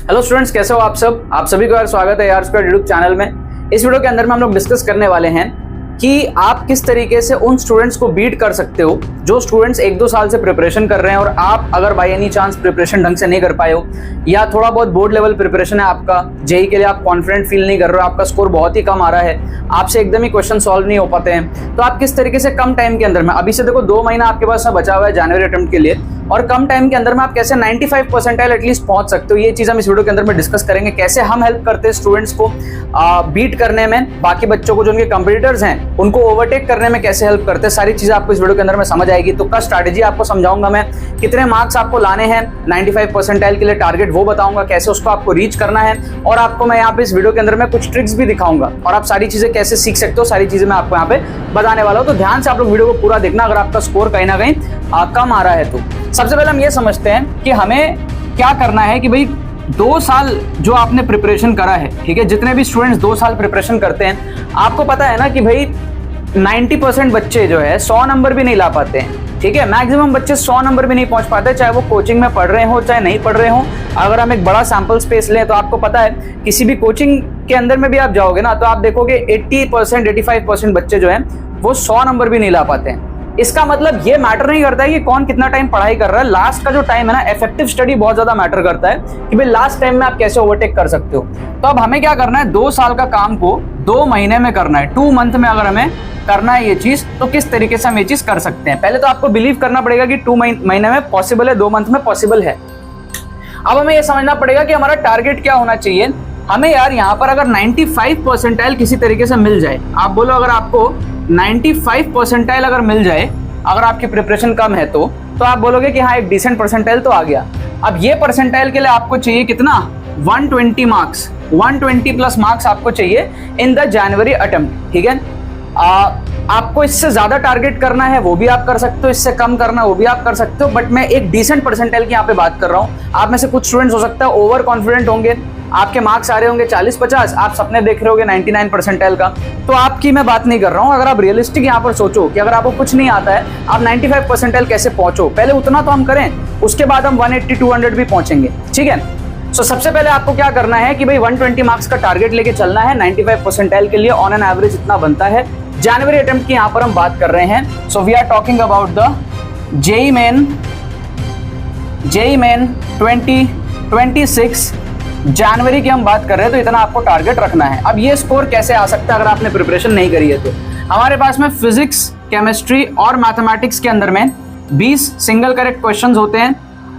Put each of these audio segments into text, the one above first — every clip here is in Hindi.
हेलो स्टूडेंट्स, कैसे हो आप सब? आप सभी का स्वागत है यार स्क्वायर यूट्यूब चैनल में। इस वीडियो के अंदर में हम लोग डिस्कस करने वाले हैं कि आप किस तरीके से उन स्टूडेंट्स को बीट कर सकते हो जो स्टूडेंट्स 1-2 साल से प्रिपरेशन कर रहे हैं और आप अगर बाय एनी चांस प्रिपरेशन ढंग से नहीं कर पाए हो या थोड़ा बहुत बोर्ड लेवल प्रिपरेशन है आपका, जेई के लिए आप कॉन्फिडेंट फील नहीं कर रहे हो, आपका स्कोर बहुत ही कम आ रहा है, आपसे एकदम ही क्वेश्चन सॉल्व नहीं हो पाते हैं, तो आप किस तरीके से कम टाइम के अंदर में, अभी से देखो 2 महीना आपके पास में बचा हुआ है जनवरी अटेम्प्ट के लिए, और कम टाइम के अंदर में आप कैसे 95 परसेंटाइल एटलीस्ट पहुंच सकते हो, ये चीज हम इस वीडियो के अंदर में डिस्कस करेंगे। कैसे हम हेल्प करते हैं स्टूडेंट्स को बीट करने में, बाकी बच्चों को जो उनके कंपटीटर्स हैं उनको ओवरटेक करने में कैसे हेल्प करते हैं, सारी चीजें आपको इस वीडियो के अंदर में समझ आएगी। तो का स्ट्रैटेजी आपको समझाऊंगा मैं, कितने मार्क्स आपको लाने हैं 95 परसेंटाइल के लिए टारगेट वो बताऊंगा, कैसे उसको आपको रीच करना है, और आपको मैं यहाँ पे इस वीडियो के अंदर में कुछ ट्रिक्स भी दिखाऊंगा और आप सारी चीजें कैसे सीख सकते हो, सारी चीजें मैं आपको यहाँ पे बताने वाला हूँ। तो ध्यान से आप लोग वीडियो को पूरा देखना अगर आपका स्कोर कहीं ना कहीं कम आ रहा है तो। सबसे पहले हम ये समझते हैं कि हमें क्या करना है कि भाई 2 साल जो आपने प्रिपरेशन करा है, ठीक है, जितने भी स्टूडेंट्स 2 साल प्रिपरेशन करते हैं, आपको पता है ना कि भाई 90% बच्चे जो है 100 नंबर भी नहीं ला पाते हैं, ठीक है, मैक्सिमम बच्चे 100 नंबर भी नहीं पहुंच पाते, चाहे वो कोचिंग में पढ़ रहे हो चाहे नहीं पढ़ रहे हो। अगर हम एक बड़ा सैंपल स्पेस लें तो आपको पता है किसी भी कोचिंग के अंदर में भी आप जाओगे ना तो आप देखोगे 80% 85% बच्चे जो हैं वो 100 नंबर भी नहीं ला पाते हैं। इसका मतलब ये मैटर नहीं करता है कि कौन कितना टाइम पढ़ाई कर रहा है, लास्ट का जो टाइम है ना, इफेक्टिव स्टडी बहुत ज्यादा मैटर करता है कि भाई लास्ट टाइम में आप कैसे ओवरटेक कर सकते हो। तो अब हमें क्या करना है, 2 साल का काम को 2 महीने में करना है, 2 मंथ में अगर हमें करना है ये चीज, तो किस तरीके से हम ये चीज कर सकते हैं। पहले तो आपको बिलीव करना पड़ेगा कि 2 महीने में पॉसिबल है, 2 मंथ में पॉसिबल है। अब हमें ये समझना पड़ेगा कि हमारा टारगेट क्या होना चाहिए। हमें यार यहाँ पर अगर 95 परसेंटाइल किसी तरीके से मिल जाए, आप बोलो अगर आपको 95 परसेंटाइल अगर मिल जाए, अगर आपकी प्रिपरेशन कम है तो आप बोलोगे कि हाँ एक डिसेंट परसेंटाइल तो आ गया। अब ये परसेंटाइल के लिए आपको चाहिए कितना, 120 मार्क्स, 120 प्लस मार्क्स आपको चाहिए इन द जनवरी अटेम्प्ट, ठीक है। आपको इससे ज्यादा टारगेट करना है वो भी आप कर सकते हो, इससे कम करना है वो भी आप कर सकते हो, बट मैं एक डिसेंट परसेंटाइल की यहाँ पे बात कर रहा हूँ। आप में से कुछ स्टूडेंट्स हो सकता है ओवर कॉन्फिडेंट होंगे, आपके मार्क्स आ रहे होंगे 40-50, आप सपने देख रहे होगे 99 परसेंटाइल का, तो आपकी मैं बात नहीं कर रहा हूँ। अगर आप रियलिस्टिक यहाँ पर सोचो कि अगर आपको कुछ नहीं आता है, आप 95 परसेंटाइल कैसे पहुंचो, पहले उतना तो हम करें, उसके बाद हम 180-200 भी पहुंचेंगे, ठीक है। सो सबसे पहले आपको क्या करना है कि भाई 120 मार्क्स का टारगेट लेके चलना है, 95 परसेंटाइल के लिए ऑन एन एवरेज इतना बनता है। जनवरी अटेम्प्ट की यहाँ पर हम बात कर रहे हैं। So we are talking about the JEE Main 2026 जनवरी की हम बात कर रहे हैं, तो इतना आपको टारगेट रखना है। अब ये स्कोर कैसे आ सकता है अगर आपने प्रिपरेशन नहीं करी है तो। हमारे पास में फिजिक्स, केमिस्ट्री और मैथमेटिक्स के अंदर में 20 सिंगल करेक्ट क्वेश्चंस होते हैं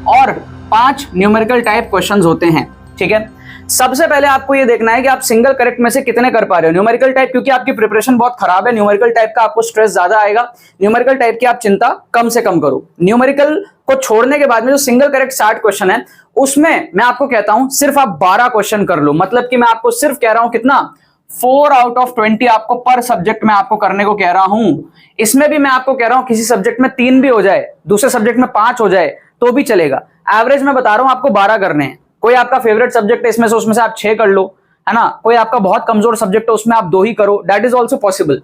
और 5 न्यूमेरिकल टाइप क्वेश्चंस होते हैं, ठीक है। सबसे पहले आपको ये देखना है कि आप सिंगल करेक्ट में से कितने कर पा रहे हो। न्यूमेरिकल टाइप क्योंकि आपकी प्रिपरेशन बहुत खराब है, न्यूमेरिकल टाइप का आपको स्ट्रेस ज्यादा आएगा, न्यूमेरिकल टाइप की आप चिंता कम से कम करो। न्यूमेरिकल को छोड़ने के बाद में जो सिंगल करेक्ट 60 क्वेश्चन है, उसमें मैं आपको कहता हूं सिर्फ आप 12 क्वेश्चन कर लो। मतलब कि मैं आपको सिर्फ कह रहा हूं कितना, 4 आउट ऑफ 20 आपको पर सब्जेक्ट में आपको करने को कह रहा हूं। इसमें भी मैं आपको कह रहा हूं किसी सब्जेक्ट में 3 भी हो जाए, दूसरे सब्जेक्ट में 5 हो जाए तो भी चलेगा। एवरेज में बता रहा हूं आपको 12 करने हैं। कोई आपका फेवरेट सब्जेक्ट है इसमें से, उसमें से आप 6 कर लो, है ना। कोई आपका बहुत कमजोर सब्जेक्ट है उसमें आप 2 ही करो, दैट इज ऑल्सो पॉसिबल।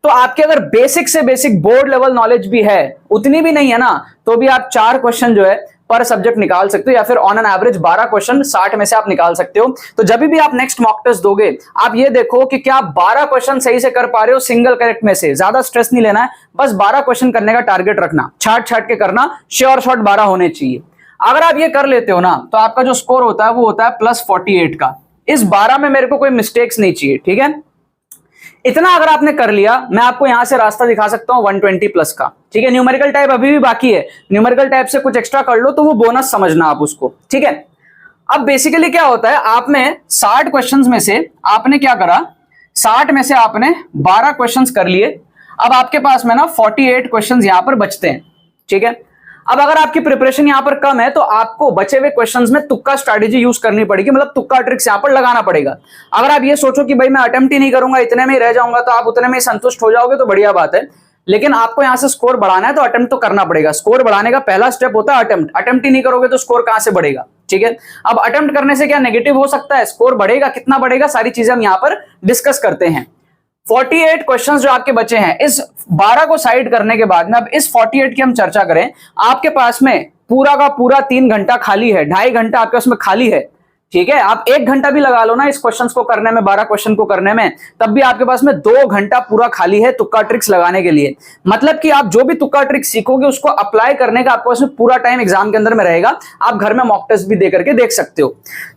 तो आपके अगर बेसिक से बेसिक बोर्ड लेवल नॉलेज भी है, उतनी भी नहीं है ना, तो भी आप 4 क्वेश्चन जो है पर सब्जेक्ट निकाल सकते हो, या फिर ऑन एन एवरेज 12 क्वेश्चन 60 में से आप निकाल सकते हो। तो जब भी आप नेक्स्ट मॉक टेस्ट दोगे, आप ये देखो कि क्या आप 12 क्वेश्चन सही से कर पा रहे हो सिंगल करेक्ट में से। ज्यादा स्ट्रेस नहीं लेना है, बस 12 क्वेश्चन करने का टारगेट रखना, छाट के करना, श्योर शॉट 12 होने चाहिए। अगर आप ये कर लेते हो ना, तो आपका जो स्कोर होता है वो होता है +48 का। इस 12 में मेरे को कोई मिस्टेक्स नहीं चाहिए, ठीक है। इतना अगर आपने कर लिया, मैं आपको यहां से रास्ता दिखा सकता हूं 120 प्लस का, ठीक है। न्यूमेरिकल टाइप अभी भी बाकी है, न्यूमेरिकल टाइप से कुछ एक्स्ट्रा कर लो तो वो बोनस समझना आप उसको, ठीक है। अब बेसिकली क्या होता है, आपने 60 क्वेश्चंस में से आपने क्या करा, 60 में से आपने 12 क्वेश्चंस कर लिए। अब आपके पास में ना 48 क्वेश्चंस यहां पर बचते हैं, ठीक है। अब अगर आपकी प्रिपरेशन यहां पर कम है तो आपको बचे हुए क्वेश्चंस में तुक्का स्ट्रैटेजी यूज करनी पड़ेगी, मतलब तुक्का ट्रिक्स यहां पर लगाना पड़ेगा। अगर आप ये सोचो कि भाई मैं अटेम्प्ट ही नहीं करूंगा, इतने में ही रह जाऊंगा, तो आप उतने में ही संतुष्ट हो जाओगे तो बढ़िया बात है। लेकिन आपको यहां से स्कोर बढ़ाना है तो अटेम्प्ट तो करना पड़ेगा। स्कोर बढ़ाने का पहला स्टेप होता है अटेम्प्ट। अटेम्प्ट ही नहीं करोगे तो स्कोर कहां से बढ़ेगा, ठीक है। अब अटेम्प्ट करने से क्या नेगेटिव हो सकता है, स्कोर बढ़ेगा, कितना बढ़ेगा, सारी चीजें हम यहां पर डिस्कस करते हैं। 48 क्वेश्चंस जो आपके बचे हैं, इस 12 को साइड करने के बाद में अब इस 48 की हम चर्चा करें। आपके पास में पूरा का पूरा 3 घंटा खाली है, 2.5 घंटा आपके उसमें खाली है, ठीक है, आप 1 घंटा भी लगा लो ना इस क्वेश्चन को करने में, 12 क्वेश्चन को करने में, तब भी आपके पास में 2 घंटा पूरा खाली है तुक्का ट्रिक्स लगाने के लिए। मतलब कि आप जो भी तुक्का ट्रिक्स सीखोगे उसको अप्लाई करने का आपके पास में पूरा टाइम एग्जाम के अंदर में रहेगा। आप घर में मॉक टेस्ट भी दे करके देख सकते हो।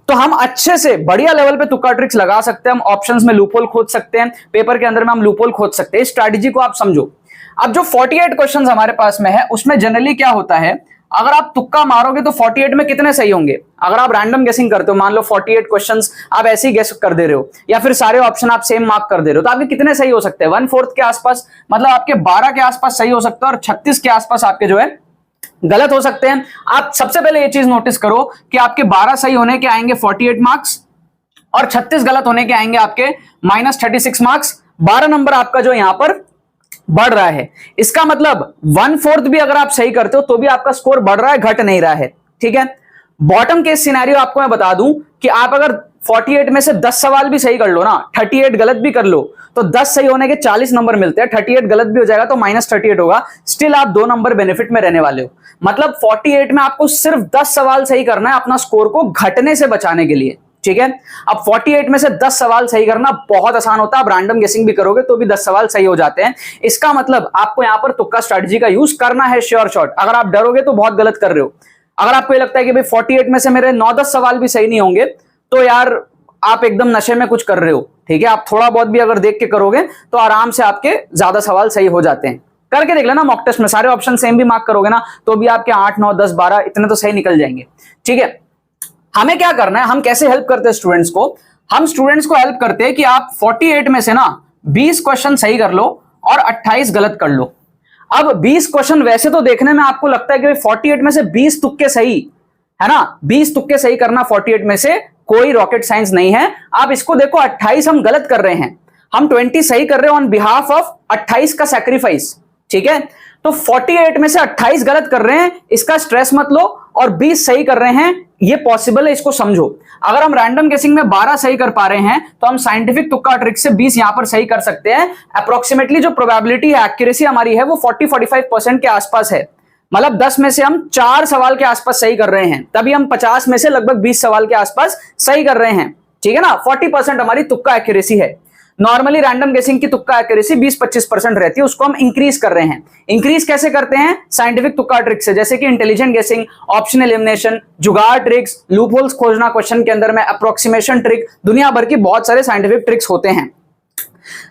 तो हम अच्छे से बढ़िया लेवल पे तुक्का ट्रिक्स लगा सकते हैं, हम ऑप्शंस में लूपहोल खोज सकते हैं, पेपर के अंदर में हम लूपहोल खोज सकते हैं। इस स्ट्रैटेजी को आप समझो। अब जो 48 क्वेश्चंस हमारे पास में है उसमें जनरली क्या होता है, अगर आप तुक्का मारोगे तो 48 में कितने सही होंगे? अगर आप रैंडम गेसिंग करते हो, मान लो 48 क्वेश्चंस आप ऐसे ही गेस कर दे रहे हो, या फिर सारे ऑप्शन आप सेम मार्क कर दे रहे हो, तो आपके कितने सही हो सकते हैं? 1/4 के आसपास, मतलब आपके 12 के आसपास सही हो सकते हैं और 36 के आसपास आपके जो है गलत हो सकते हैं। आप सबसे पहले ये चीज नोटिस करो कि आपके 12 सही होने के आएंगे 48 मार्क्स और 36 गलत होने के आएंगे आपके -36 मार्क्स। 12 नंबर आपका जो यहां पर बढ़ रहा है, इसका मतलब 1/4 भी अगर आप सही करते हो तो भी आपका स्कोर बढ़ रहा है, घट नहीं रहा है। ठीक है, बॉटम केस सिनेरियो आपको मैं बता दूं कि आप अगर 48 में से 10 सवाल भी सही कर लो ना, 38 गलत भी कर लो, तो 10 सही होने के 40 नंबर मिलते हैं। 38 गलत भी हो जाएगा तो -38 होगा, स्टिल आप 2 नंबर बेनिफिट में रहने वाले हो। मतलब 48 में आपको सिर्फ 10 सवाल सही करना है अपना स्कोर को घटने से बचाने के लिए। ठीक है, अब 48 में से 10 सवाल सही करना बहुत आसान होता है। आप रैंडम गेसिंग भी करोगे तो भी 10 सवाल सही हो जाते हैं। इसका मतलब आपको यहां पर तुक्का स्ट्रेटजी का यूज करना है, श्योर शॉट। अगर आप डरोगे तो बहुत गलत कर रहे हो। अगर आपको ये लगता है कि भाई 48 में से मेरे 9-10 सवाल भी सही नहीं होंगे, तो यार आप एकदम नशे में कुछ कर रहे हो। ठीक है, आप थोड़ा बहुत भी अगर देख के करोगे तो आराम से आपके ज्यादा सवाल सही हो जाते हैं। करके देख लेना मॉक टेस्ट में, सारे ऑप्शन सेम भी मार्क करोगे ना तो भी आपके 8, 9, 10, 12 इतने तो सही निकल जाएंगे। ठीक है, हमें क्या करना है, हम कैसे हेल्प करते हैं स्टूडेंट्स को? हम स्टूडेंट्स को हेल्प करते हैं कि आप 48 में से ना 20 क्वेश्चन सही कर लो और 28 गलत कर लो। अब 20 क्वेश्चन वैसे तो देखने में आपको लगता है कि 48 में से 20 तुक्के सही है ना, 20 तुक्के सही करना 48 में से कोई रॉकेट साइंस नहीं है। आप इसको देखो, 28 हम गलत कर रहे हैं, हम 20 सही कर रहे हैं ऑन बिहाफ ऑफ 28 का सैक्रिफाइस। ठीक है, तो 48 में से 28 गलत कर रहे हैं, इसका स्ट्रेस मत लो, और 20 सही कर रहे हैं, ये पॉसिबल है, इसको समझो। अगर हम रैंडम गेसिंग में 12 सही कर पा रहे हैं तो हम साइंटिफिक तुक्का ट्रिक से 20 यहां पर सही कर सकते हैं। अप्रोक्सीमेटली जो प्रोबेबिलिटी है, एक्यूरेसी हमारी है, वो 40-45% के आसपास है। मतलब 10 में से हम 4 सवाल के आसपास सही कर रहे हैं, तभी हम 50 में से लगभग 20 सवाल के आसपास सही कर रहे हैं। ठीक है ना, 40% हमारी तुक्का एक्यूरेसी है। नॉर्मली रैंडम गेसिंग की तुक्का एक्यूरेसी 20-25% रहती है, उसको हम इंक्रीज कर रहे हैं। इंक्रीज कैसे करते हैं? साइंटिफिक तुक्का ट्रिक से, जैसे कि इंटेलिजेंट गेसिंग, ऑप्शन एलिमिनेशन, जुगाड़ ट्रिक्स, लूप होल्स खोजना क्वेश्चन के अंदर में, अप्रोक्सीमेशन ट्रिक, दुनिया भर की बहुत सारे साइंटिफिक ट्रिक्स होते हैं।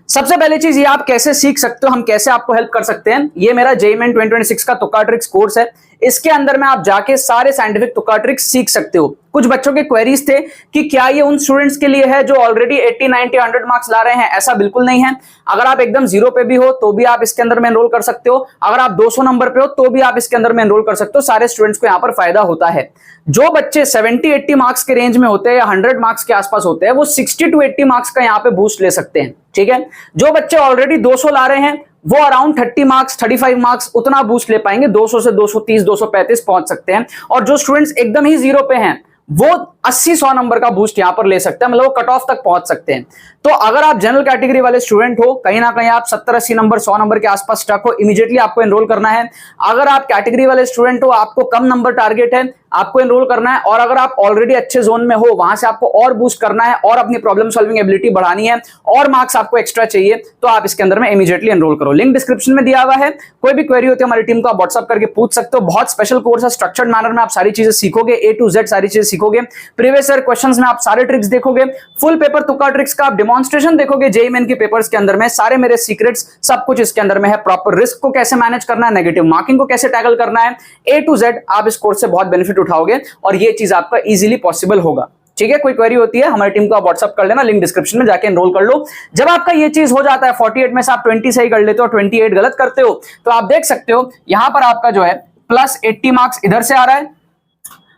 सबसे पहली चीज ये आप कैसे सीख सकते हो, हम कैसे आपको हेल्प कर सकते हैं, ये मेरा जेईई मेन 2026 का तुक्का ट्रिक्स कोर्स है। इसके अंदर में आप जाके सारे साइंटिफिक तुक्का ट्रिक्स सीख सकते हो। कुछ बच्चों के क्वेरीज थे कि क्या ये उन स्टूडेंट्स के लिए है जो ऑलरेडी 80, 90, 100 मार्क्स ला रहे हैं? ऐसा बिल्कुल नहीं है। अगर आप एकदम 0 पे भी हो तो भी आप इसके अंदर में एनरोल कर सकते हो। अगर आप 200 नंबर पे हो तो भी आप इसके अंदर में एनरोल कर सकते हो। सारे स्टूडेंट्स को यहाँ पर फायदा होता है। जो बच्चे 70-80 मार्क्स के रेंज में होते हैं या 100 मार्क्स के आसपास होते हैं, वो 60-80 मार्क्स का यहाँ पे बूस्ट ले सकते हैं। ठीक है, जो बच्चे ऑलरेडी 200 ला रहे हैं वो अराउंड 30 मार्क्स, 35 मार्क्स उतना बूस्ट ले पाएंगे, 200 से 230, 235 पहुंच सकते हैं। और जो स्टूडेंट्स एकदम ही 0 पे हैं वो 80-100 नंबर का बूस्ट यहां पर ले सकते हैं, मतलब वो कट ऑफ तक पहुंच सकते हैं। तो अगर आप जनरल कैटेगरी वाले स्टूडेंट हो, कहीं ना कहीं आप 70-80 नंबर, 100 नंबर के आसपास स्टक हो, इमीडिएटली आपको एनरोल करना है। अगर आप कैटेगरी वाले स्टूडेंट हो, आपको कम नंबर टारगेट है, आपको एनरोल करना है। और अगर आप ऑलरेडी अच्छे जोन में हो, वहां से आपको और बूस्ट करना है और अपनी प्रॉब्लम सॉल्विंग एबिलिटी बढ़ानी है और मार्क्स आपको एक्स्ट्रा चाहिए, तो आप इसके अंदर में इमीडिएटली एनरोल करो। लिंक डिस्क्रिप्शन में दिया हुआ है। कोई भी क्वेरी होती है हमारी टीम को आप व्हाट्सअप करके पूछ सकते हो। बहुत स्पेशल कोर्स है, स्ट्रक्चर्ड मैनर में आप सारी चीजें सीखोगे, A to Z सारी चीजें सीखोगे। प्रीवियस ईयर क्वेश्चंस में आप सारे ट्रिक्स देखोगे, फुल पेपर तुक्का ट्रिक्स का आप डेमोन्स्ट्रेशन देखोगे जेईई मेन के पेपर्स के अंदर में। सारे मेरे सीक्रेट्स सब कुछ इसके अंदर में है। प्रॉपर रिस्क को कैसे मैनेज करना है, नेगेटिव मार्किंग को कैसे टैकल करना है, A to Z आप इस कोर्स से बहुत बेनिफिट उठाओगे और ये चीज आपका इजीली पॉसिबल होगा। ठीक है, कोई क्वेरी होती है हमारी टीम को आप व्हाट्सअप कर लेना, लिंक डिस्क्रिप्शन में जाके एनरोल कर लो। जब आपका ये चीज हो जाता है, 48 में से आप 20 सही कर लेते हो, 28 गलत करते हो, तो आप देख सकते हो यहां पर आपका जो है +80 मार्क्स इधर से आ रहा है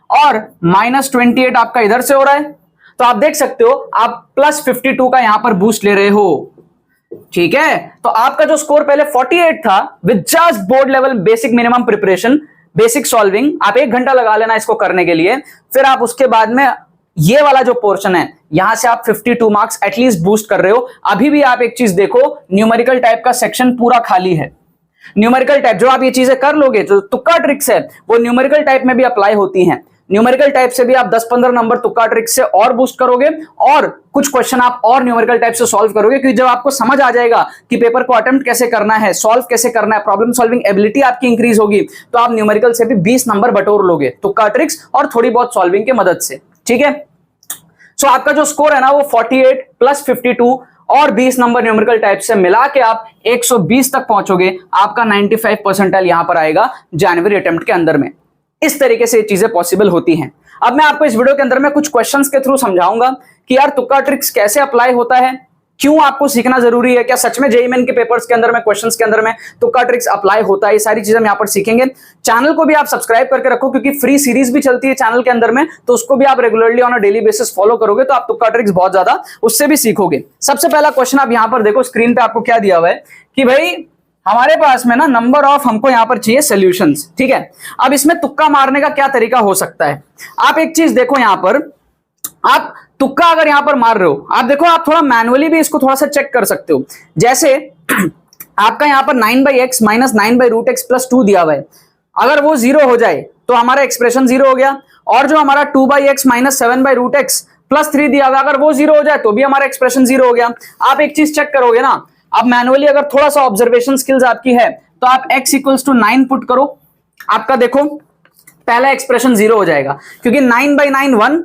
और -28 आपका इधर से हो रहा है। तो आप देख सकते हो आप +52 का यहां पर बूस्ट ले रहे हो। ठीक है, तो आपका जो स्कोर पहले 48 था, with just board level basic minimum preparation, basic solving, आप 1 घंटा लगा लेना इसको करने के लिए। फिर आप उसके बाद में ये वाला जो पोर्शन है, यहां से आप 52 मार्क्स एटलीस्ट बूस्ट कर रहे हो। अभी भी आप एक चीज देखो, न्यूमेरिकल टाइप का सेक्शन पूरा खाली है। न्यूमेरिकल टाइप जो आप ये चीजें कर लोगे, जो तुक्का ट्रिक्स है वो न्यूमेरिकल टाइप में भी अप्लाई होती हैं। न्यूमेरिकल टाइप से भी आप 10-15 नंबर तुक्का ट्रिक से और बूस्ट करोगे और कुछ क्वेश्चन आप और न्यूमेरिकल टाइप से सॉल्व करोगे, क्योंकि जब आपको समझ आ जाएगा कि पेपर को अटेम्प्ट कैसे करना है, सॉल्व कैसे करना है, प्रॉब्लम सॉल्विंग एबिलिटी आपकी इंक्रीज होगी, तो आप न्यूमेरिकल से भी 20 नंबर बटोर लोगे तुक्का ट्रिक्स और थोड़ी बहुत सॉल्विंग की मदद से। ठीक है, सो आपका जो स्कोर है ना वो 48 प्लस 52 और 20 नंबर न्यूमेरिकल टाइप से मिला के आप 120 तक पहुंचोगे। आपका 95 परसेंटाइल यहां पर आएगा जनवरी अटेम्प्ट के अंदर में। इस तरीके से ये चीजें पॉसिबल होती हैं। अब मैं आपको इस वीडियो के अंदर में कुछ क्वेश्चंस के थ्रू समझाऊंगा कि यार तुक्का ट्रिक्स कैसे अप्लाई होता है, क्यों आपको सीखना जरूरी है, क्या सच में जेईई मेन के पेपर्स के अंदर में क्वेश्चंस के अंदर में तुक्का ट्रिक्स अप्लाई होता है, ये सारी चीजें हम यहाँ पर सीखेंगे। चैनल को भी आप सब्सक्राइब करके रखो, क्योंकि फ्री सीरीज भी चलती है चैनल के अंदर में, तो उसको भी आप regularly on a daily basis follow करोगे तो आप तुक्का ट्रिक्स बहुत ज्यादा उससे भी सीखोगे। सबसे पहला क्वेश्चन आप यहाँ पर देखो, स्क्रीन पे आपको क्या दिया हुआ है कि भाई हमारे पास में ना नंबर ऑफ हमको यहां पर चाहिए सॉल्यूशंस। ठीक है, अब इसमें तुक्का मारने का क्या तरीका हो सकता है। आप एक चीज देखो, यहां पर आप तुक्का अगर यहां पर मार रहे हो, आप देखो आप थोड़ा मैनुअली भी इसको थोड़ा सा चेक कर सकते हो। जैसे आपका यहां पर 9/x माइनस 9/√x प्लस 2 दिया हुआ है, अगर वो 0 हो जाए तो हमारा एक्सप्रेशन 0 हो गया। और जो हमारा 2/x माइनस 7/√x प्लस 3 दिया हुआ है, अगर वो 0 हो जाए तो भी हमारा एक्सप्रेशन 0 हो गया। आप एक चीज चेक करोगे ना, आप मैनुअली अगर थोड़ा सा ऑब्जर्वेशन स्किल्स आपकी है तो आप x इक्वल्स टू 9 पुट करो, आपका देखो पहला एक्सप्रेशन 0 हो जाएगा, क्योंकि 9/9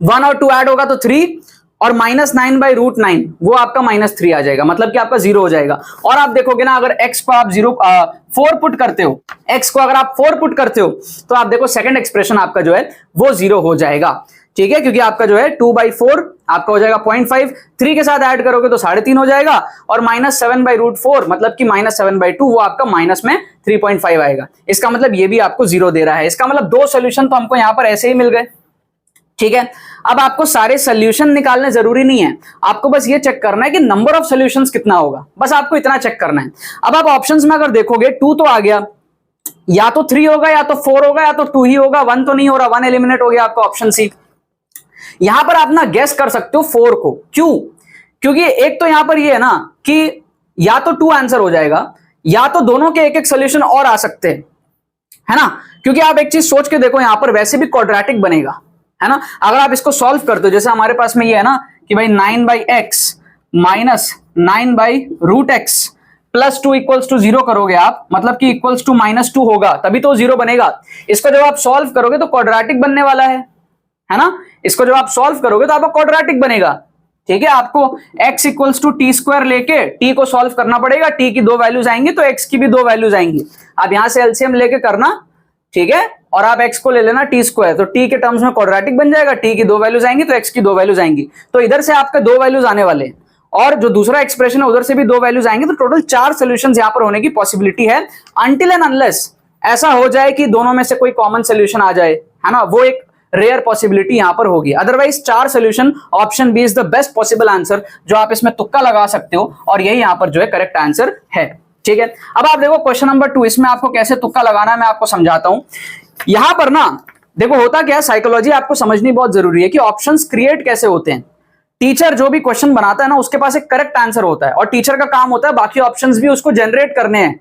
1 और 2 ऐड होगा तो 3 और माइनस 9/√9 वो आपका -3 आ जाएगा, मतलब कि आपका 0 हो जाएगा। और आप देखोगे ना, अगर x को आप 4 पुट करते हो, x को अगर आप 4 पुट करते हो तो आप देखो सेकंड एक्सप्रेशन आपका जो है वो 0 हो जाएगा। ठीक है, क्योंकि आपका जो है 2/4 आपका हो जाएगा 0.5, 3 के साथ ऐड करोगे तो 3.5 हो जाएगा, और -7/√4 मतलब कि -7/2 वो आपका माइनस में 3.5 आएगा। इसका मतलब ये भी आपको 0 दे रहा है। इसका मतलब 2 सोल्यूशन तो हमको यहां पर ऐसे ही मिल गए। ठीक है, अब आपको सारे सोल्यूशन निकालने जरूरी नहीं है, आपको बस ये चेक करना है कि नंबर ऑफ सोल्यूशंस कितना होगा, बस आपको इतना चेक करना है। अब आप ऑप्शंस में अगर देखोगे 2 तो आ गया, या तो 3 होगा या तो 4 होगा या तो 2 ही होगा, 1 तो नहीं हो रहा, 1 एलिमिनेट हो गया आपका ऑप्शन सी। यहां पर आप ना गेस कर सकते हो 4 को, क्यों? क्योंकि एक तो यहां पर ये है ना कि या तो 2 आंसर हो जाएगा या तो दोनों के एक एक सोल्यूशन और आ सकते हैं, है ना। क्योंकि आप एक चीज सोच के देखो, यहां पर वैसे भी क्वाड्रेटिक बनेगा, है ना। अगर आप इसको सॉल्व करते हो, जैसे हमारे पास में ये है ना कि भाई 9/x minus 9/√x plus 2 equals to 0 करोगे आप, मतलब कि इक्वल्स टू -2 होगा, तभी तो 0 बनेगा। इसको जब आप सॉल्व करोगे तो क्वाड्रेटिक बनने वाला है ना। इसको जब आप सॉल्व करोगे तो आपका क्वाड्रेटिक बनेगा। ठीक है, आपको x इक्वल्स टू t² लेके t को सॉल्व करना पड़ेगा, t की 2 वैल्यूज आएंगी तो x की भी 2 वैल्यूज आएंगी। आप यहां से एलसीएम लेके करना, ठीक है, और आप x को ले लेना t², तो t के टर्म्स में क्वाड्रेटिक बन जाएगा, t की 2 वैल्यूज आएंगी तो x की 2 वैल्यूज आएंगी, तो इधर से आपके 2 वैल्यूज आने वाले हैं, और जो दूसरा एक्सप्रेशन है उधर से भी 2 वैल्यूज आएंगे, तो टोटल 4 सॉल्यूशंस यहां पर होने की पॉसिबिलिटी है, अनटिल एंड अनलेस ऐसा हो जाए कि दोनों में से कोई कॉमन सोल्यूशन आ जाए, है ना, वो एक रेयर पॉसिबिलिटी यहां पर होगी। Otherwise 4 solution, option B is the best possible answer जो आप इसमें तुक्का लगा सकते हो, और यही यहां पर जो है करेक्ट आंसर है। ठीक है, अब आप देखो क्वेश्चन नंबर 2, इसमें आपको कैसे तुक्का लगाना है मैं आपको समझाता हूं। यहां पर ना देखो होता क्या है, साइकोलॉजी आपको समझनी बहुत जरूरी है कि ऑप्शंस क्रिएट कैसे होते हैं। टीचर जो भी क्वेश्चन बनाता है ना, उसके पास एक करेक्ट आंसर होता है, और टीचर का काम होता है बाकी ऑप्शंस भी उसको जनरेट करने हैं।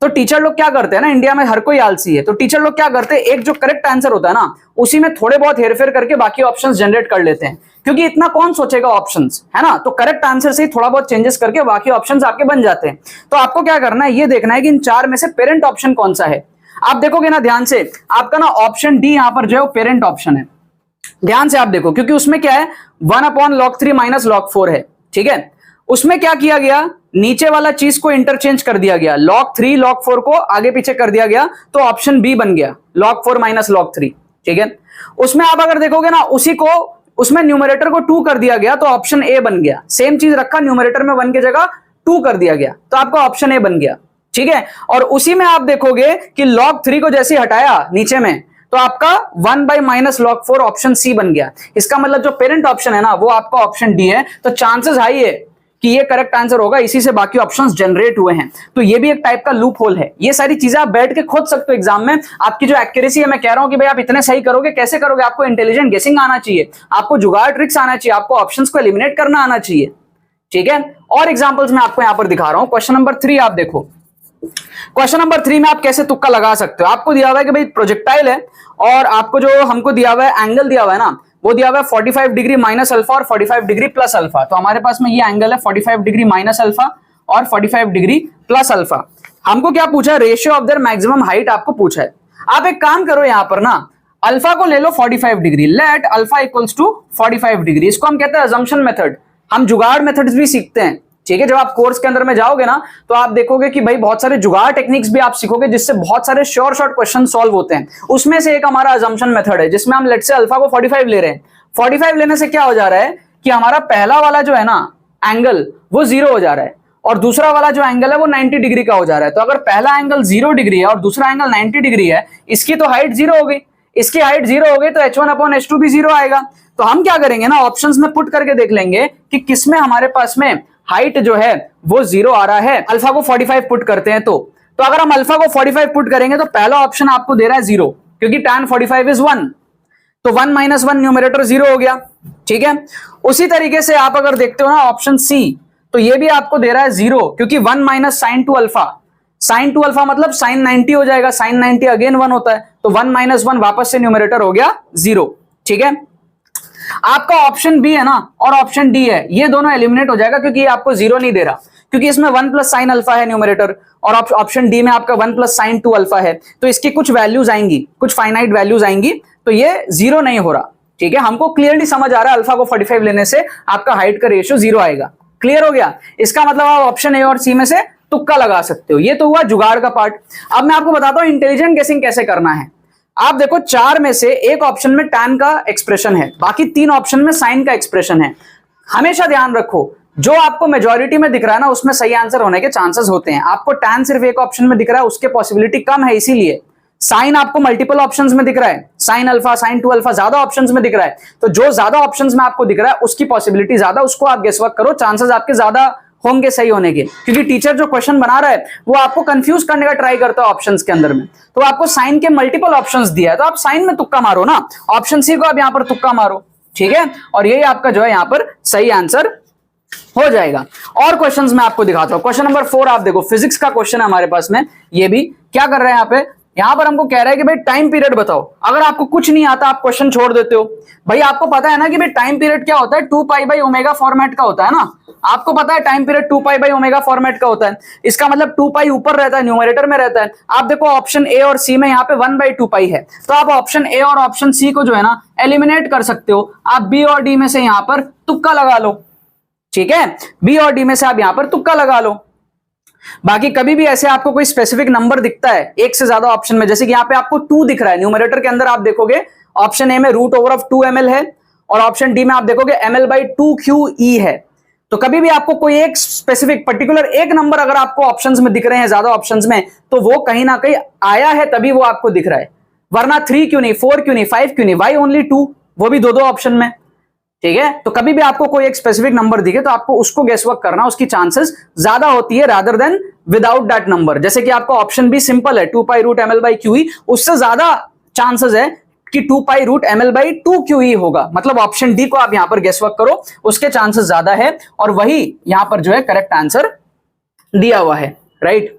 तो टीचर लोग क्या करते हैं ना, इंडिया में हर कोई आलसी है, तो टीचर लोग क्या करते हैं, एक जो करेक्ट आंसर होता है ना, उसी में थोड़े बहुत हेरफेर करके बाकी ऑप्शंस जनरेट कर लेते हैं, क्योंकि इतना कौन सोचेगा ऑप्शंस, है ना। तो करेक्ट आंसर से ही थोड़ा बहुत चेंजेस करके बाकी ऑप्शंस आपके बन जाते हैं। तो आपको क्या करना है, ये देखना है कि इन 4 में से पेरेंट ऑप्शन कौन सा है। आप देखोगे ना ध्यान से, आपका ना ऑप्शन डी यहां पर जो है पेरेंट ऑप्शन है। ध्यान से आप देखो, क्योंकि उसमें क्या है 1/log3 माइनस log4 है। ठीक है, उसमें क्या किया गया, नीचे वाला चीज को इंटरचेंज कर दिया गया, log3 log4 को आगे पीछे कर दिया गया, तो ऑप्शन बी बन गया log4 माइनस log3। ठीक है, उसमें आप अगर देखोगे ना, उसी को उसमें न्यूमरेटर को 2 कर दिया गया तो ऑप्शन ए बन गया। सेम चीज रखा, न्यूमरेटर में 1 की जगह 2 कर दिया गया तो आपका ऑप्शन ए बन गया। ठीक है, और उसी में आप देखोगे कि log3 को जैसे हटाया नीचे में, तो आपका 1/-log4 ऑप्शन सी बन गया। इसका मतलब जो पेरेंट ऑप्शन है ना, वो आपका ऑप्शन डी है। तो चांसेस हाई है कि ये करेक्ट आंसर होगा, इसी से बाकी ऑप्शंस जनरेट हुए हैं। तो ये भी एक टाइप का लूप होल है। ये सारी चीजें आप बैठ के खोज सकते हो एग्जाम में। आपकी जो एक्यूरेसी है, मैं कह रहा हूं कि भाई आप इतने सही करोगे, कैसे करोगे, आपको इंटेलिजेंट गेसिंग आना चाहिए, आपको जुगाड़ ट्रिक्स आना चाहिए, आपको ऑप्शंस को एलिमिनेट करना आना चाहिए। ठीक है, और एग्जांपल्स मैं आपको यहां पर दिखा रहा हूं। क्वेश्चन नंबर 3 आप देखो, क्वेश्चन नंबर 3 में आप कैसे तुक्का लगा सकते हो। आपको दिया हुआ है कि भाई प्रोजेक्टाइल है और आपको जो हमको दिया हुआ है एंगल दिया हुआ है ना, वो दिया हुआ है 45 डिग्री माइनस अल्फा और 45 डिग्री प्लस अल्फा। तो हमारे पास में ये एंगल है 45 डिग्री माइनस अल्फा और 45 डिग्री प्लस अल्फा। हमको क्या पूछा है, ratio of their maximum height आपको पूछा है। आप एक काम करो यहां पर ना, अल्फा को ले लो 45 degree, let alpha equals to 45 degree. इसको हम कहते हैं अजम्पशन मेथड। हम जुगाड़ मेथड्स भी सीखते हैं, ठीक है। जब आप कोर्स के अंदर में जाओगे ना तो आप देखोगे कि भाई बहुत सारे जुगाड़ टेक्निक्स भी आप सीखोगे जिससे बहुत सारे शॉर्ट क्वेश्चन सॉल्व होते हैं। उसमें से एक हमारा अजम्पशन मेथड है जिसमें हम लेट से अल्फा को 45 ले रहे हैं। 45 लेने से क्या हो जा रहा है कि हमारा पहला वाला जो है ना एंगल वो 0 हो जा रहा है और दूसरा वाला जो एंगल है वो 90 डिग्री का हो जा रहा है। तो अगर पहला एंगल 0 डिग्री है और दूसरा एंगल 90 डिग्री है, इसकी तो हाइट 0 हो गई, इसकी हाइट 0 हो गई तो h1/h2 भी 0 आएगा। तो हम क्या करेंगे ना, ऑप्शंस में पुट करके देख लेंगे कि किसमें हमारे पास में हाइट जो है वो 0 आ रहा है। अल्फा को 45 पुट करते हैं तो अगर हम अल्फा को 45 पुट करेंगे तो पहला ऑप्शन आपको दे रहा है 0, क्योंकि tan 45 इज 1, तो 1 - 1 न्यूमरेटर 0 हो गया, ठीक है। उसी तरीके से आप अगर देखते हो ना ऑप्शन सी, तो ये भी आपको दे रहा है 0, क्योंकि 1 - sin 2 अल्फा, sin 2 अल्फा मतलब sin 90 हो जाएगा, sin 90 अगेन 1 होता है, तो 1 - 1 वापस से न्यूमरेटर हो गया 0, ठीक है। आपका ऑप्शन बी है ना और ऑप्शन डी है, ये दोनों एलिमिनेट हो जाएगा क्योंकि ये आपको 0 नहीं दे रहा, क्योंकि इसमें 1 + sin अल्फा है न्यूमरेटर और ऑप्शन डी में आपका 1 + sin 2 अल्फा है। तो इसकी कुछ वैल्यूज आएंगी, कुछ फाइनाइट वैल्यूज आएंगी, तो ये 0 नहीं हो रहा, ठीक है। हमको क्लियरली समझ आ रहा है अल्फा को 45 लेने से आपका हाइट का रेशियो 0 आएगा। क्लियर हो गया। इसका मतलब आप ऑप्शन ए और सी में से तुक्का लगा सकते हो। ये तो हुआ जुगाड़ का पार्ट। अब मैं आपको बताता हूं इंटेलिजेंट गेसिंग कैसे करना है। आप देखो 4 में से एक ऑप्शन में tan का एक्सप्रेशन है, बाकी 3 ऑप्शन में sin का एक्सप्रेशन है। हमेशा ध्यान रखो जो आपको मेजॉरिटी में दिख रहा है ना उसमें सही आंसर होने के चांसेस होते हैं। आपको tan सिर्फ एक ऑप्शन में दिख रहा है, उसके पॉसिबिलिटी कम है, इसीलिए साइन आपको मल्टीपल ऑप्शंस में दिख रहा है, sin अल्फा sin 2 अल्फा ज्यादा ऑप्शंस में दिख रहा है। तो जो ज्यादा ऑप्शंस में आपको दिख रहा है उसकी पॉसिबिलिटी ज्यादा, उसको आप गेस वर्क करो, चांसेस आपके ज्यादा होंगे सही होने के। क्योंकि टीचर जो क्वेश्चन बना रहा है वो आपको कंफ्यूज करने का ट्राई करता है ऑप्शंस के अंदर में, तो आपको साइन के मल्टीपल ऑप्शंस दिया है तो आप साइन में तुक्का मारो ना, ऑप्शन सी को आप यहां पर तुक्का मारो, ठीक है। और यही आपका जो है यहां पर सही आंसर हो जाएगा। और क्वेश्चंस मैं आपको दिखाता हूं। क्वेश्चन नंबर 4 आप देखो, फिजिक्स का क्वेश्चन है हमारे पास में। ये भी क्या कर रहे हैं यहां पर हमको कह रहा है कि भाई टाइम पीरियड बताओ। अगर आपको कुछ नहीं आता आप क्वेश्चन छोड़ देते हो। भाई आपको पता है ना कि भाई टाइम पीरियड क्या होता है, 2π/ω फॉर्मेट का होता है ना। आपको पता है टाइम पीरियड 2π/ω फॉर्मेट का होता है। इसका मतलब 2π ऊपर रहता है, न्यूमरेटर में रहता है। आप देखो ऑप्शन ए और सी में यहाँ पे 1/2π है, तो आप ऑप्शन ए और ऑप्शन सी को जो है ना एलिमिनेट कर सकते हो। आप बी और डी में से यहाँ पर तुक्का लगा लो, ठीक है। बी और डी में से आप यहाँ पर तुक्का लगा लो। बाकी कभी भी ऐसे आपको कोई स्पेसिफिक नंबर दिखता है एक से ज्यादा ऑप्शन में, जैसे कि यहाँ पे आपको 2 दिख रहा है न्यूमरेटर के अंदर, आप देखोगे ऑप्शन ए में √2 ml है और ऑप्शन डी में आप देखोगे ml/2QE है। तो कभी भी आपको कोई एक स्पेसिफिक पर्टिकुलर एक नंबर अगर आपको ऑप्शंस में दिख रहे हैं ज्यादा ऑप्शंस में, तो वो कहीं ना कहीं आया है तभी वो आपको दिख रहा है, वरना 3 क्यों नहीं, 4 क्यों नहीं, 5 क्यों नहीं, वाई ओनली 2, वो भी 2 ऑप्शन में, ठीक है। तो कभी भी आपको कोई एक स्पेसिफिक नंबर दिखे तो आपको उसको गेस वर्क करना, उसकी चांसेस ज्यादा होती है rather than without that number. जैसे कि आपका ऑप्शन भी सिंपल है 2π√ml/QE, उससे ज्यादा चांसेस है कि 2π√ml/2QE होगा। मतलब ऑप्शन डी को आप यहां पर गेस वर्क करो, उसके चांसेस ज्यादा है और वही यहां पर जो है करेक्ट आंसर दिया हुआ है, राइट।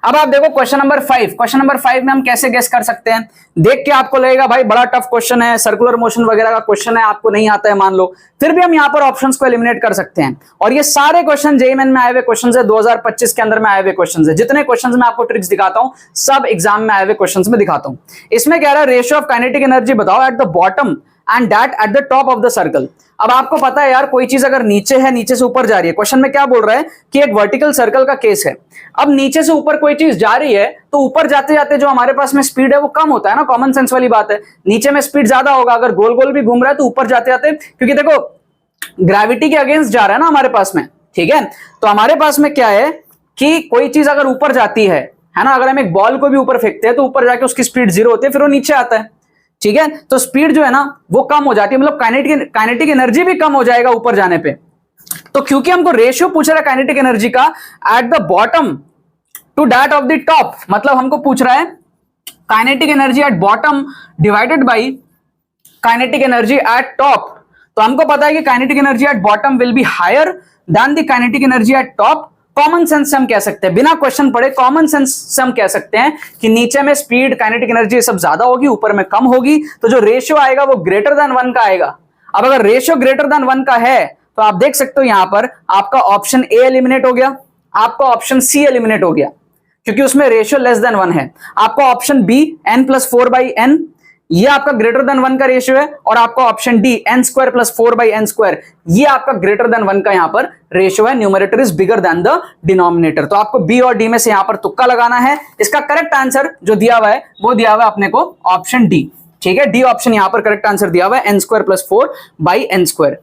अब आप देखो क्वेश्चन नंबर 5। क्वेश्चन नंबर 5 में हम कैसे गेस कर सकते हैं। देख के आपको लगेगा भाई बड़ा टफ क्वेश्चन है, सर्कुलर मोशन वगैरह का क्वेश्चन है, आपको नहीं आता है मान लो, फिर भी हम यहाँ पर ऑप्शंस को एलिमिनेट कर सकते हैं। और ये सारे क्वेश्चन जेईई मेन में आए हुए क्वेश्चन है, 2025 के अंदर में आए हुए क्वेश्चन है। जितने क्वेश्चन में आपको ट्रिक्स दिखाता हूं सब एग्जाम में आए हुए क्वेश्चन में दिखाता हूं। इसमें कह रहा है रेशियो ऑफ काइनेटिक एनर्जी बताओ eight the bottom and that at the top of the circle. अब आपको पता है यार कोई चीज अगर नीचे है, नीचे से ऊपर जा रही है, क्वेश्चन में क्या बोल रहा है कि एक वर्टिकल सर्कल का केस है। अब नीचे से ऊपर कोई चीज जा रही है तो ऊपर जाते जाते जो हमारे पास में स्पीड है वो कम होता है ना, कॉमन सेंस वाली बात है। नीचे में स्पीड ज्यादा होगा, अगर गोल गोल भी घूम रहा है तो ऊपर जाते जाते, क्योंकि देखो ग्रेविटी के अगेंस्ट जा रहा है ना हमारे पास में, ठीक है। तो हमारे पास में क्या है कि कोई चीज अगर ऊपर जाती है ना, अगर हम एक बॉल को भी ऊपर फेंकते हैं तो ऊपर जाके उसकी स्पीड 0 होती है, फिर वो नीचे आता है, ठीक है। तो स्पीड जो है ना वो कम हो जाती है, मतलब काइनेटिक एनर्जी भी कम हो जाएगा ऊपर जाने पे। तो क्योंकि हमको रेशियो पूछ रहा है काइनेटिक एनर्जी का at the bottom to that of the top, मतलब हमको पूछ रहा है kinetic energy at bottom divided by kinetic energy at top. तो हमको पता है कि kinetic energy at bottom will be higher than the kinetic energy at top, common sense से हम कह सकते हैं, बिना क्वेश्चन पढ़े कॉमन सेंस से हम कह सकते हैं कि नीचे में स्पीड, काइनेटिक एनर्जी सब ज्यादा होगी, ऊपर में कम होगी, तो जो रेशियो आएगा वो ग्रेटर देन 1 का आएगा। अब अगर रेशियो ग्रेटर देन 1 का है तो आप देख सकते हो यहां पर आपका ऑप्शन ए एलिमिनेट हो गया, आपका ऑप्शन सी एलिमिनेट हो गया क्योंकि उसमें रेशियो लेस देन 1 है। आपका ऑप्शन बी n+4/n, ये आपका ग्रेटर देन 1 का रेशियो है, और आपका ऑप्शन डी n² + 4/n², ये आपका ग्रेटर देन 1 का यहां पर रेशियो है। Numerator is bigger than the denominator. तो आपको बी और डी में से यहां पर तुक्का लगाना है। इसका करेक्ट आंसर जो दिया हुआ है वो दिया हुआ है अपने को ऑप्शन डी, ठीक है, डी ऑप्शन यहां पर करेक्ट आंसर दिया हुआ है n² + 4/n²।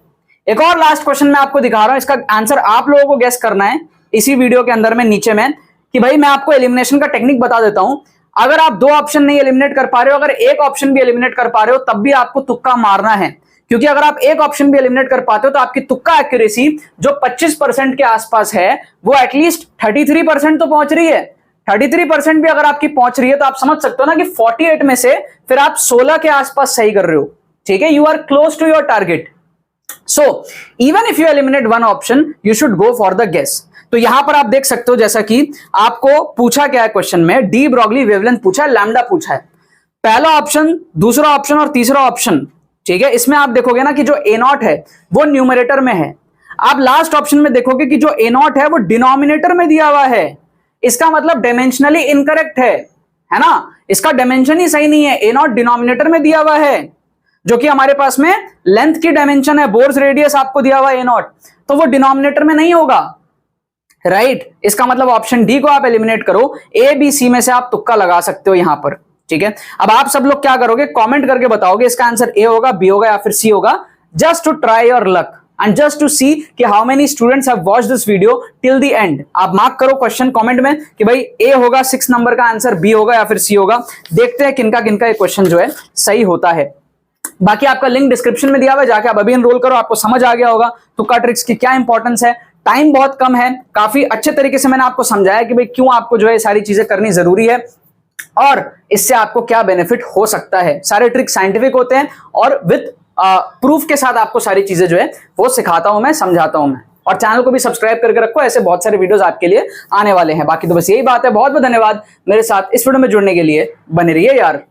एक और लास्ट क्वेश्चन मैं आपको दिखा रहा हूं, इसका आंसर आप लोगों को गेस करना है इसी वीडियो के अंदर में नीचे में, कि भाई मैं आपको एलिमिनेशन का टेक्निक बता देता हूं। अगर आप 2 ऑप्शन नहीं एलिमिनेट कर पा रहे हो, अगर एक ऑप्शन भी एलिमिनेट कर पा रहे हो, तब भी आपको तुक्का मारना है, क्योंकि अगर आप एक ऑप्शन भी एलिमिनेट कर पाते हो तो आपकी तुक्का एक्यूरेसी जो 25% के आसपास है वो एटलीस्ट 33% तो पहुंच रही है। 33% भी अगर आपकी पहुंच रही है तो आप समझ सकते हो ना कि 48 में से फिर आप 16 के आसपास सही कर रहे हो, ठीक है, you are close to your target. So even if you eliminate one option you should go for the guess. तो यहां पर आप देख सकते हो जैसा कि आपको पूछा क्या है क्वेश्चन में, डी ब्रॉगली वेवलेंथ पूछा है, लैम्डा पूछा है, पहला ऑप्शन, दूसरा ऑप्शन और तीसरा ऑप्शन, ठीक है। इसमें आप देखोगे ना कि जो A0 है वो न्यूमरेटर में है। आप लास्ट ऑप्शन में देखोगे कि जो A0 है वो डिनोमिनेटर में दिया हुआ है। इसका मतलब डायमेंशनली इनकरेक्ट है ना, इसका डायमेंशन ही सही नहीं है। A0 डिनोमिनेटर में दिया हुआ है, जो कि हमारे पास में लेंथ की डायमेंशन है, बोर्स रेडियस आपको दिया हुआ है A0, तो वो डिनोमिनेटर में नहीं होगा, राइट। इसका मतलब ऑप्शन डी को आप एलिमिनेट करो, ए बी सी में से आप तुक्का लगा सकते हो यहां पर, ठीक है। अब आप सब लोग क्या करोगे, कमेंट करके बताओगे इसका आंसर ए होगा, बी होगा या फिर सी होगा, just to try your luck and just to see कि how many students have watched this video till the end. आप मार्क करो क्वेश्चन कमेंट में कि भाई ए होगा 6 नंबर का आंसर, बी होगा या फिर सी होगा। देखते हैं किनका किनका ये क्वेश्चन जो है सही होता है। बाकी आपका लिंक डिस्क्रिप्शन में दिया हुआ है, जाके आप अभी एनरोल करो, आपको समझ आ गया होगा तुक्का ट्रिक्स की क्या इंपॉर्टेंस है। टाइम बहुत कम है, काफी अच्छे तरीके से मैंने आपको समझाया कि भाई क्यों आपको जो है सारी चीजें करनी जरूरी है और इससे आपको क्या बेनिफिट हो सकता है। सारे ट्रिक साइंटिफिक होते हैं और विद प्रूफ के साथ आपको सारी चीजें जो है वो सिखाता हूं मैं, समझाता हूं मैं। और चैनल को भी सब्सक्राइब करके रखो, ऐसे बहुत सारे वीडियोस आपके लिए आने वाले हैं। बाकी तो बस यही बात है, बहुत बहुत धन्यवाद मेरे साथ इस वीडियो में जुड़ने के लिए, बने रहिए यार।